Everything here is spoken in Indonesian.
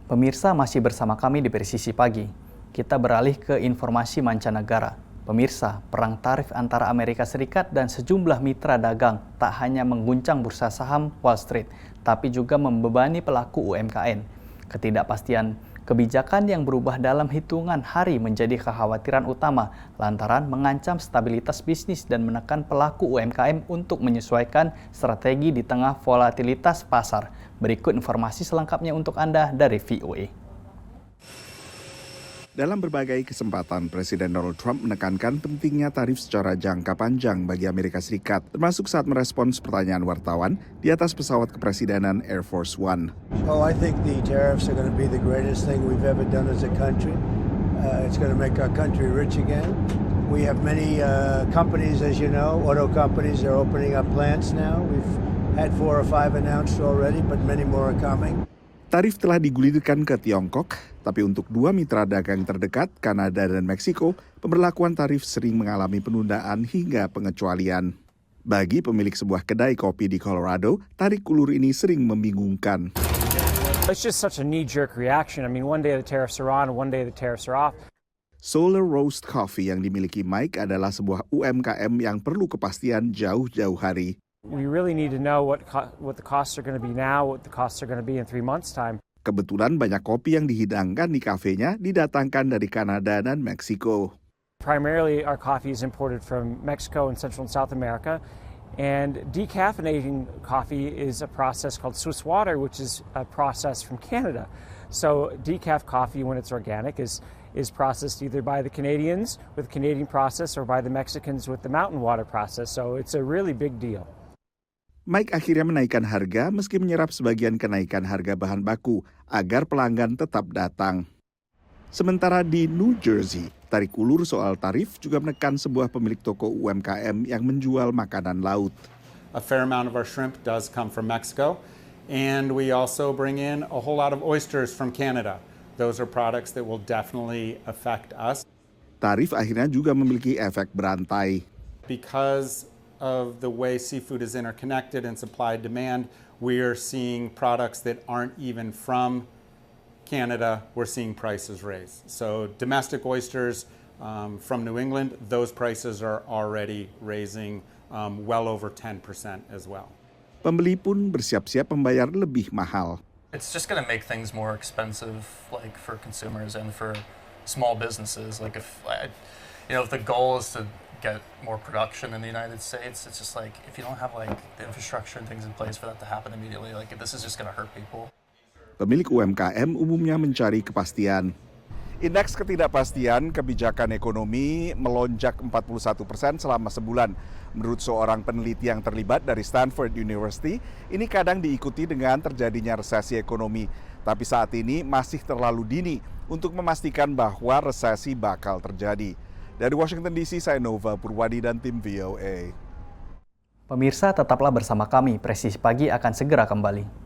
Pemirsa masih bersama kami di Presisi Pagi. Kita beralih ke informasi mancanegara. Pemirsa, perang tarif antara Amerika Serikat dan sejumlah mitra dagang tak hanya mengguncang bursa saham Wall Street, tapi juga membebani pelaku UMKM. Ketidakpastian kebijakan yang berubah dalam hitungan hari menjadi kekhawatiran utama lantaran mengancam stabilitas bisnis dan menekan pelaku UMKM untuk menyesuaikan strategi di tengah volatilitas pasar. Berikut informasi selengkapnya untuk Anda dari VOA. Dalam berbagai kesempatan, Presiden Donald Trump menekankan pentingnya tarif secara jangka panjang bagi Amerika Serikat, termasuk saat merespons pertanyaan wartawan di atas pesawat kepresidenan Air Force One. Oh, I think the tariffs are going to be the greatest thing we've ever done as a country. It's going to make our country rich again. We have many companies, as you know, auto companies are opening up plants now. We've had 4 or 5 announced already, but many more are coming. Tarif telah digulirkan ke Tiongkok, tapi untuk 2 mitra dagang terdekat, Kanada dan Meksiko, pemberlakuan tarif sering mengalami penundaan hingga pengecualian. Bagi pemilik sebuah kedai kopi di Colorado, tarik ulur ini sering membingungkan. It's just such a knee-jerk reaction. I mean, one day the tariffs are on, one day the tariffs are off. Solar Roast Coffee yang dimiliki Mike adalah sebuah UMKM yang perlu kepastian jauh-jauh hari. We really need to know what the costs are going to be now, what the costs are going to be in 3 months' time. Kebetulan banyak kopi yang dihidangkan di kafenya didatangkan dari Kanada dan Meksiko. Primarily, our coffee is imported from Mexico and Central and South America. And decaffeinating coffee is a process called Swiss water, which is a process from Canada. So decaf coffee, when it's organic, is processed either by the Canadians with the Canadian process or by the Mexicans with the mountain water process. So it's a really big deal. Mike akhirnya menaikkan harga meski menyerap sebagian kenaikan harga bahan baku agar pelanggan tetap datang. Sementara di New Jersey, tarik ulur soal tarif juga menekan sebuah pemilik toko UMKM yang menjual makanan laut. A fair amount of our shrimp does come from Mexico, and we also bring in a whole lot of oysters from Canada. Those are products that will definitely affect us. Tarif akhirnya juga memiliki efek berantai. Because of the way seafood is interconnected and supply-demand, we are seeing products that aren't even from Canada, we're seeing prices raise. So domestic oysters from New England, those prices are already raising well over 10% as well. Pembeli pun bersiap-siap membayar lebih mahal. It's just going to make things more expensive, like for consumers and for small businesses. Like if the goal is to get more production in the United States, it's just like if you don't have like the infrastructure and things in place for that to happen immediately, like this is just going to hurt people. Pemilik UMKM umumnya mencari kepastian. Indeks ketidakpastian kebijakan ekonomi melonjak 41% selama sebulan. Menurut seorang peneliti yang terlibat dari Stanford University, ini kadang diikuti dengan terjadinya resesi ekonomi. Tapi saat ini masih terlalu dini untuk memastikan bahwa resesi bakal terjadi. Dari Washington DC, saya Nova Purwadi dan tim VOA. Pemirsa, tetaplah bersama kami. Presisi Pagi akan segera kembali.